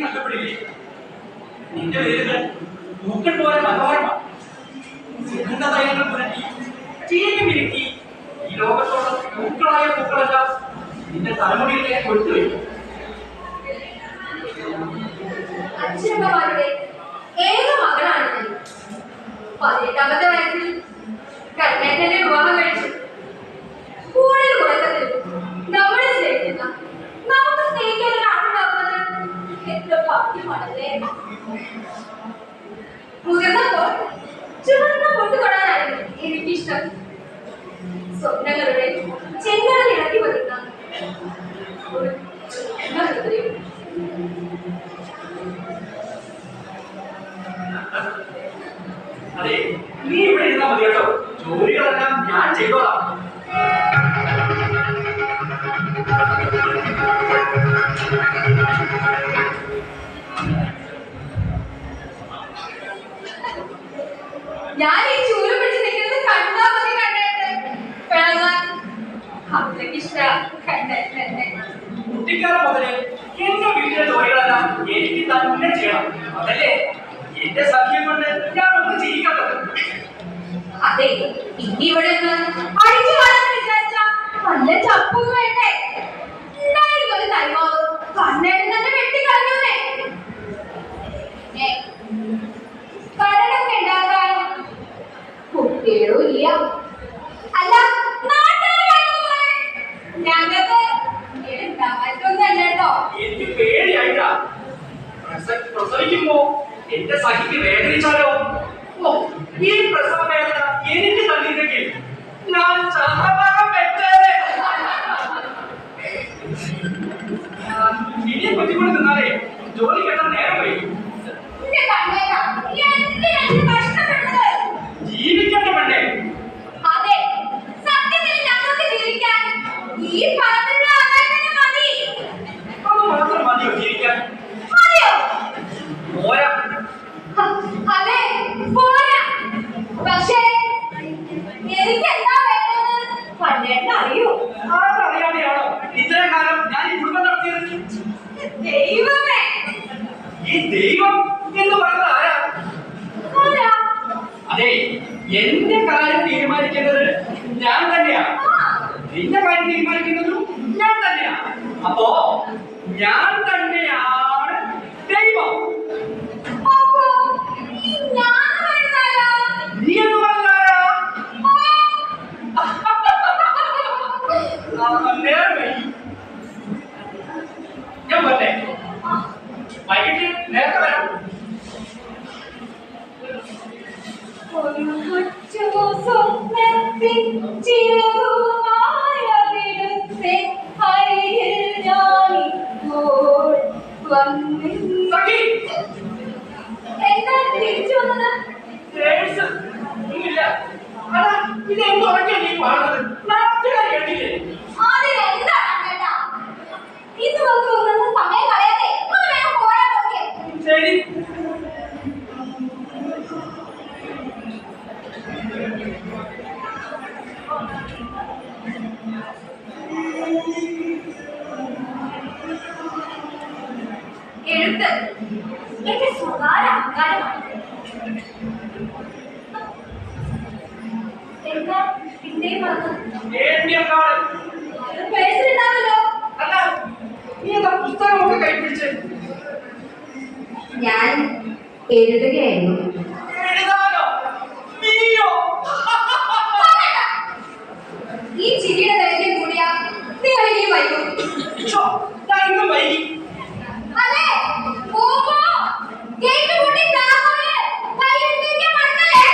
നഷ്ടപ്പെടില്ലേ? നിന്റെ പേരുകൾ പൂക്കൾ പോലെ മനോഹരമാണ്. സുഗന്ധതൈലങ്ങൾ പുരട്ടി ചീഞ്ഞു മിനുക്കി ഈ ലോകത്തോളം പൂക്കളായ പൂക്കളെല്ലാം നിന്റെ തലമുടിയിലേക്ക് കൊടുത്തുവയ്ക്കും. അച്ഛനമ്മമാരുടെ ഏക മകളാണ് ഞാൻ. 18ാമത്തെ വയസ്സിൽ കണ്ണേട്ടനെ വിവാഹം കഴിച്ചു. കൂടുതൽ ഉറക്കത്തിൽ നമ്മളെ സ്നേഹിക്കുന്ന നമുക്ക് സ്നേഹിക്കാൻ ഒരാളുണ്ടാവുന്നത് എത്ര ഭാഗ്യമാണല്ലേ. മുതിർന്നപ്പോൾ ചുവന്ന പൊട്ടു തൊടാനായിരുന്നു എനിക്കിഷ്ടം. സ്വപ്നങ്ങളുടെ ചെങ്കടൽ ഇറക്കി വരുന്ന ഒരു ഹൃദയം. അതെ, നീ ഇവിടെ ഇരുന്നാ മതി കേട്ടോ. ജോലികളെല്ലാം ഞാൻ ചെയ്തോളാം. ഞാൻ ഈ ചൂല് പിടിച്ച് നിൽക്കുന്നത് കണ്ടാ മതി കണ്ടേട്ട് പിളങ്ങാൻ. അത്രയ്ക്ക് ഇഷ്ടം. കുട്ടിക്കാലം മുതലേ എന്റെ വീട്ടിലെ ജോലികളെല്ലാം എനിക്ക് തന്നെ ചെയ്യണം. അതല്ലേ എന്റെ സഖ്യം കൊണ്ട് ഞാൻ ഒന്നും ചെയ്യിക്കാത്തത്. അതെ, ഇനി ഇവിടെ അടിച്ചു വളരാൻ വിചാരിച്ച നല്ല ചപ്പും വേണ്ടേ? ഉണ്ടായിരുന്നൊരു തൈവാദം കണ്ണേട്ട് തന്നെ വെട്ടിക്കളഞ്ഞൂന്നേ. കടലൊക്കെ ഉണ്ടാക്കാൻ കുട്ടികളും ഇല്ല. അല്ല, ഞങ്ങൾക്ക് ഉണ്ടായിട്ടൊന്നല്ല കേട്ടോ. എനിക്ക് പേടിയായിട്ടാ. പ്രസവിക്കുമ്പോ എന്റെ സഖിക്ക് വേദനിച്ചാലോ? ഓ, ഈ പ്രസവ വേദന എനിക്ക് തന്നില്ലെങ്കിൽ ഞാൻ ചാറഭാഗം വെച്ചേരെ. ഇനിയെ പറ്റിക്കൊണ്ട് നിന്നാലേ ജോലി കേട്ടാൽ നേരം വൈകും. ജീവിക്കണ്ട പെണ്ണേ. അതെ, സത്യത്തിൽ ഞങ്ങൾക്ക് ജീവിക്കാൻ ഈ പണത്തിനുള്ള ആദായം മതി. അത് മാത്രം മതിയോ ജീവിക്കാൻ? മതിയോ? പോരാ. അതെ, പോരാ. പക്ഷേ എനിക്ക് എന്താ വേണ്ടത് കണ്ണേട്ടൻ അറിയോ? അതറിയാതെയാണോ ഇത്രയും കാലം ഞാൻ ഈ കുടുംബം നടത്തിയത്? ദൈവമേ, ഈ ദൈവം എന്ന് പറയുന്നത് ആരാ? അതെ, എന്റെ കാര്യം തീരുമാനിക്കുന്നത് ഞാൻ തന്നെയാ. നിന്റെ കാര്യം തീരുമാനിക്കുന്നതും ഞാൻ തന്നെയാ. അപ്പോ ഞാൻ തന്നെയാണ് ദൈവം. നീ എന്ന് പറഞ്ഞാരാ? ഞാൻ പറഞ്ഞേ വൈകിട്ട് നേരത്തെ വരാം. ഇതെന്തൊക്കെ നീ പാടുന്നത്? നാട്ടുകാർ കേട്ടില്ലേ? ശരി, എഴുത്ത് എന്റെ സ്വകാര്യ അഹങ്കാരമാണ്. എന്താ പിന്നെയും പേഴ്സിലുണ്ടാവല്ലോ. അല്ല, നീ എന്താ പുസ്തകമൊക്കെ കൈപ്പിടിച്ച്? ഞാൻ എഴുതുകയായിരുന്നു. എഴുതാനോ? നീയോ? ഈ ചിരിയുടെ ദൈർഘ്യം കൂടിയ നിങ്ങൾ ഇനി വൈകും. ഞാൻ ഇന്നും വൈകി. അതെ, പോകുമ്പോ ഗേറ്റ് പൂട്ടി താക്കോല് കയ്യിലെടുത്തിരിക്കാൻ മറക്കല്ലേ.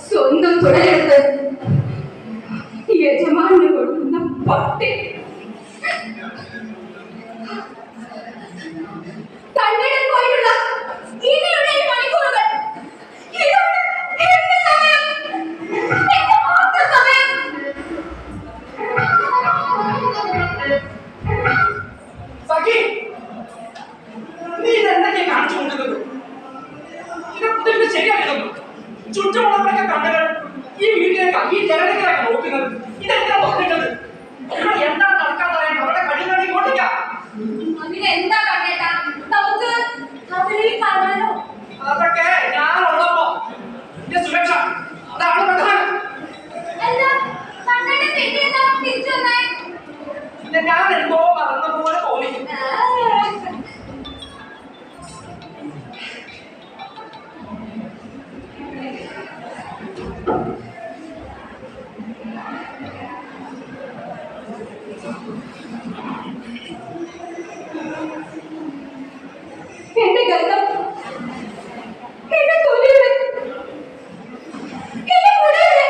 സ്വന്തം തുടരെടുത്ത് യജമാന് കൊടുക്കുന്ന പട്ടി. തന്നിടം പോയിട്ടുള്ള അതിനെന്താ കണ്ണേട്ടാ? നമുക്ക് അവരെ കാണാനോ? അതൊക്കെ ഞാനുള്ളപ്പോ എന്റെ സുരക്ഷ അതാണ് പ്രധാനം. അല്ല, കണ്ണേട്ടൻ പിന്നെന്താ തിരിച്ചു വന്നേ? പിന്നെ ഞാൻ എന്തോ മറന്ന പോലെ തോന്നി. എന്റെ ഗന്ധം, എന്റെ തൊലിയുടെ, എന്റെ മുടിയുടെ,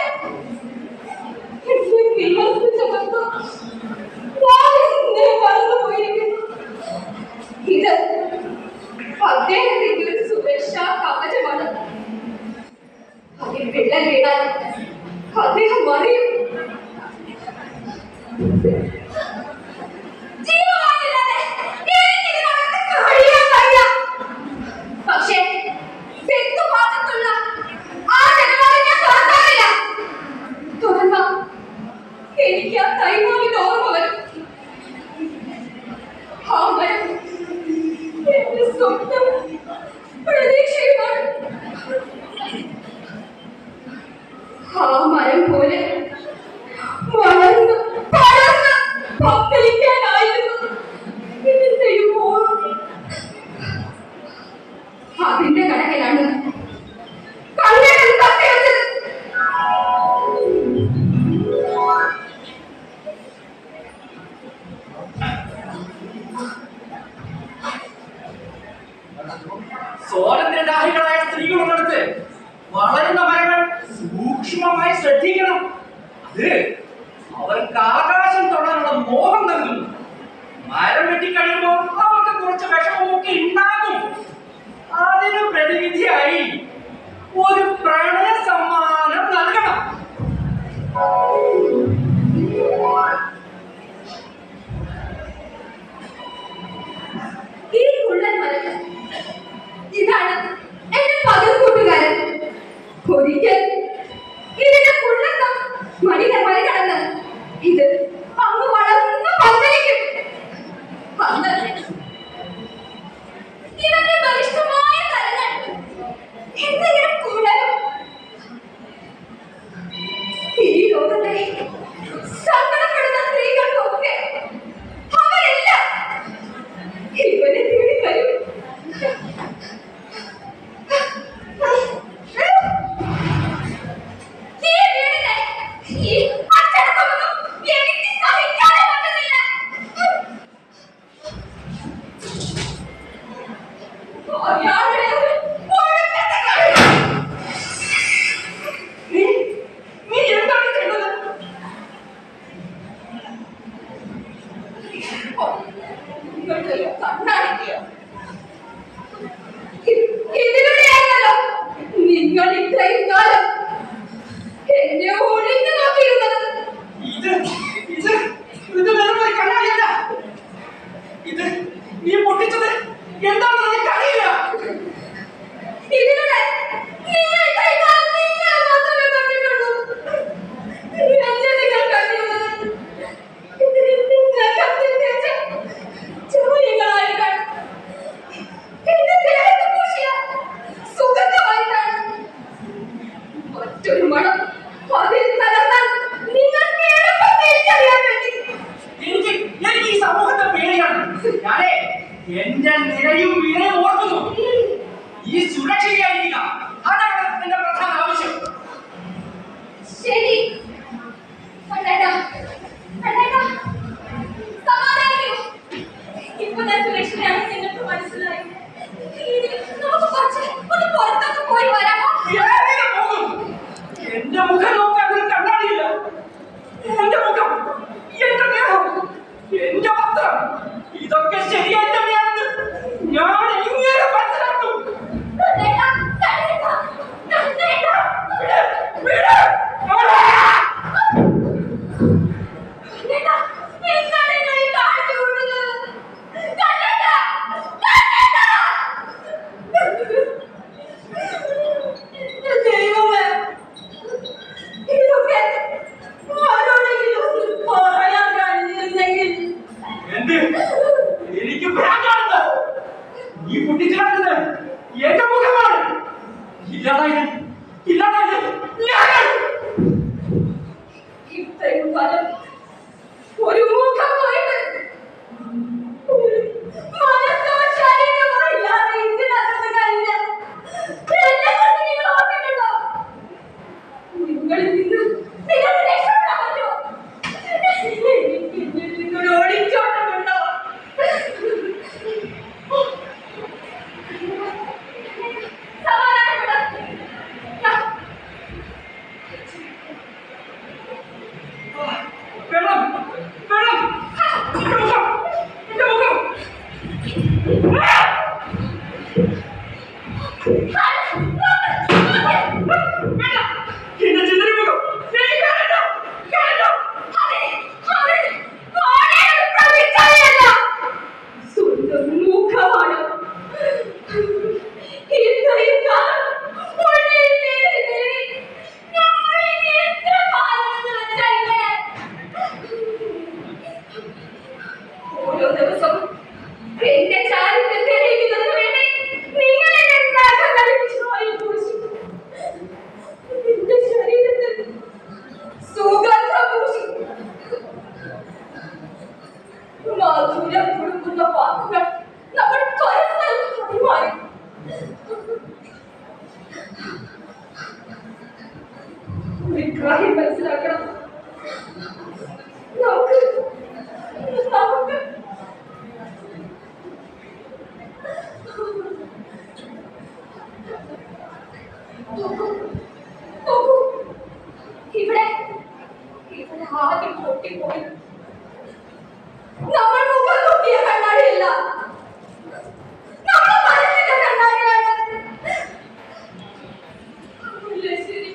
എന്റെ വിയർപ്പിച്ച ബന്ധം ഞാനെന്നെ മറന്നുപോയിരിക്കുന്നു. ഇത് അദ്ദേഹത്തിന്റെ ഒരു സുരക്ഷാ കവചമാണ്. അതിൽ വിള്ളൽ വീണാൽ അദ്ദേഹം മറിയും. ജീവമായില്ലാതെ എനിക്കിതിനകത്ത് കഴിയാൻ വയ്യ. പക്ഷേ തെക്കുഭാഗത്തുള്ള ആ ജനവാദം ഞാൻ തുറക്കാറില്ല. തുറന്നാൽ എനിക്ക് ആ തൈമാവിന്റെ ഓർമ്മ വരും. ആ മരം എന്റെ സ്വന്തം പ്രതീക്ഷയുമാണ്. ആ മരം പോലെ വളർന്ന് പടർന്ന് പന്തലിക്കാനായിരുന്നു ഇതിന്റെ ഈ ഓർമ്മ. അതിന്റെ കണക്കിലാണ് കണ്ണേട്ടൻ കത്തിവെച്ചത്. സ്വാതന്ത്ര്യദാഹികളായ സ്ത്രീകളുള്ളിടത്ത് വളരുന്ന മരങ്ങൾ സൂക്ഷ്മമായി ശ്രദ്ധിക്കണം. അത് അവർക്ക് ആകാശം തൊടാനുള്ള മോഹം നൽകുന്നു. മരം വെട്ടിക്കഴിയുമ്പോൾ അവർക്ക് കുറച്ച് വിഷമമൊക്കെ ഉണ്ടാകും. അതിന് പ്രതിവിധിയായി ഒരു പ്രണയ സമ്മാനം നൽകണം. ഈ കുള്ളൻ മരം ഇതാണ് എന്റെ പകൽ കൂട്ടുകാരൻ. ഒരിക്കൽ ഇതിന്റെ കുള്ളക്കം മറികടന്ന് ഇത് അങ്ങ് വളർന്ന് പന്തലിക്കും. അന്ന് ഇവന്റെ ബലിഷ്ഠമായ കരങ്ങൾ എന്തെങ്കിലും കൂടലും. ഈ ലോകത്തെ സങ്കടപ്പെടുന്ന സ്ത്രീകൾക്കൊക്കെ അവരെല്ലാം ഇവനെ തേടി വരും. ഈ വീടിനെ ഈ അച്ചടക്കമൊന്നും എനിക്ക് സഹിക്കാനേ പറ്റുന്നില്ല. അയാളുടെ ഒടുക്കത്തെ കഴിവ്. നീ എന്താണ് ചെയ്യുന്നത്? നിങ്ങളുടെ കണ്ണാടിക്കോ? ഇതിലൂടെയാണല്ലോ നിങ്ങൾ ഇത്രയും കാലം എന്നെ ഒളിഞ്ഞു നോക്കിയിരുന്നത്. ഇത് ഇത് ഇത് വെറും ഒരു കണ്ണാടിയല്ല. ഇത് നീ പൊട്ടിച്ചത് എന്താണെന്ന് എനിക്കറിയില്ല. ഇതിലൂടെ നിങ്ങൾ ഇത്രയും കാലം നിങ്ങളെ മാത്രമേ കണ്ടിട്ടുള്ളൂ. എന്നെ നിങ്ങൾ കണ്ടിരുന്നത് നഖത്തിൽ തേച്ച ചുവടുകളായിട്ടാണ്. എന്റെ ദേഹത്ത് പൂശിയ സുഗന്ധമായിട്ടാണ്. മറ്റൊരു മണം അതിൽ കലർന്നാൽ നിങ്ങൾക്ക് എളുപ്പം തിരിച്ചറിയാൻ വേണ്ടി. എനിക്ക് എനിക്ക് ഈ സമൂഹത്തെ പേടിയാണ്. ഞാനേ എന്റെ നിലയും വിലയും ഓർക്കുന്നു. ഈ സുരക്ഷയായിരിക്കുക അതാണ് എന്റെ പ്രധാന ആവശ്യം. ശരി കണ്ണേട്ടാ, കണ്ണേട്ടാ, സമാധാനിക്കൂ. ഇപ്പൊ ഞാൻ സുരക്ഷിതയാണെന്ന് നിങ്ങൾക്ക് മനസ്സിലായി. ഇനി നമുക്ക് കുറച്ച് ഒന്ന് പുറത്തൊക്കെ പോയി വരാമോ? എങ്ങനെ പോകും? എന്റെ മുഖം നോക്കാൻ ഒരു കണ്ണാടിയില്ല. എന്റെ മുഖം, എന്റെ ദേഹം, എന്റെ വസ്ത്രം ഇതൊക്കെ ശരിയായി തന്നെയാണെന്ന് ഞാൻ എങ്ങനെ മനസ്സിലാക്കും? കണ്ണേട്ടാ, കണ്ണേട്ടാ, കണ്ണേട്ടാ. വീട് കണ്ണേട്ടാ, എന്താണ് നിങ്ങൾ ഈ കാണിച്ചു കൊടുക്കുന്നത്? കണ്ണേട്ടാ, കണ്ണേട്ടാ. ദൈവമേ, ഇതൊക്കെ ആരോടെങ്കിലും പറയാൻ കഴിഞ്ഞിരുന്നെങ്കിൽ. എന്ത്? എനിക്ക് ഈ പൊട്ടിച്ചിറക്കുന്നത് എന്റെ മുഖമാണ്. ഇല്ലാതായത് ഞാനാണ്. ഇത്രയും കാലം ഒരു മുഖം പോയിട്ട് മനസ്സോ ശരീരമോ ഇല്ലാതെ ഇതിനകത്ത് കഴിഞ്ഞ എന്നെ കൊണ്ട് നിങ്ങൾ ഓർമ്മിക്കുന്നുണ്ടോ? നിങ്ങളിൽ നിന്ന് നിങ്ങൾ രക്ഷപ്പെടാൻ പറ്റുമോ? എനിക്ക് നിങ്ങൾ ഓടിച്ചോട്ടമുണ്ടോ? ഓരോ ദിവസവും എന്റെ ചാരിത്രം തെളിയിക്കുന്നതിന് വേണ്ടി നിങ്ങൾ എന്നെ നഖങ്ങളിൽ പൂശിക്കും. എന്റെ ശരീരത്തിൽ സുഗന്ധം പൂശിക്കും. മാധുര്യം കൊടുക്കുന്ന വാക്കുകൾ നമ്മൾ പരസ്പരം കൈമാറി. ഒരു കാര്യം മനസ്സിലാക്കണം, നമുക്ക് ഇവിടെ ആദ്യം പൊട്ടിപ്പോയി. നമ്മൾ മുഖം നോക്കിയ കണ്ണാടിയല്ല, നമ്മൾ മനസ്സിന്റെ കണ്ണാടിയാണ്. ശരി,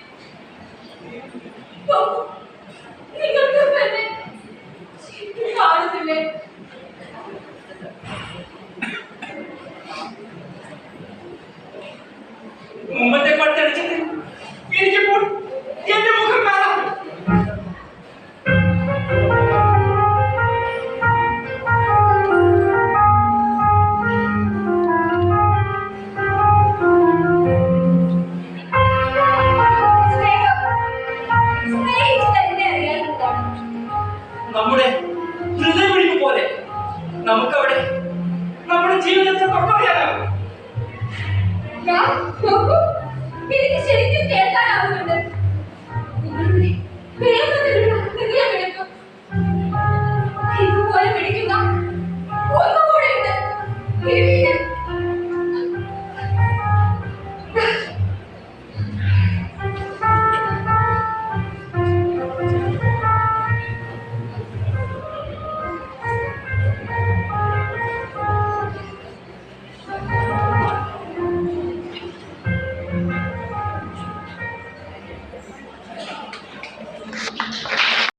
നിങ്ങൾക്ക് തന്നെ കാണുന്നില്ലേ? മുമ്പത്തെ പട്ടടിച്ചിട്ട് എനിക്കിപ്പോൾ എന്റെ മുഖം കാണാം. നമ്മുടെ ഹൃദയമിടിപ്പ് പോലെ നമുക്കവിടെ നമ്മുടെ ജീവിതത്തെ തൊട്ടറിയാനാകും. എനിക്ക് ശരിക്കും കേൾക്കാനാവുന്നുണ്ട്.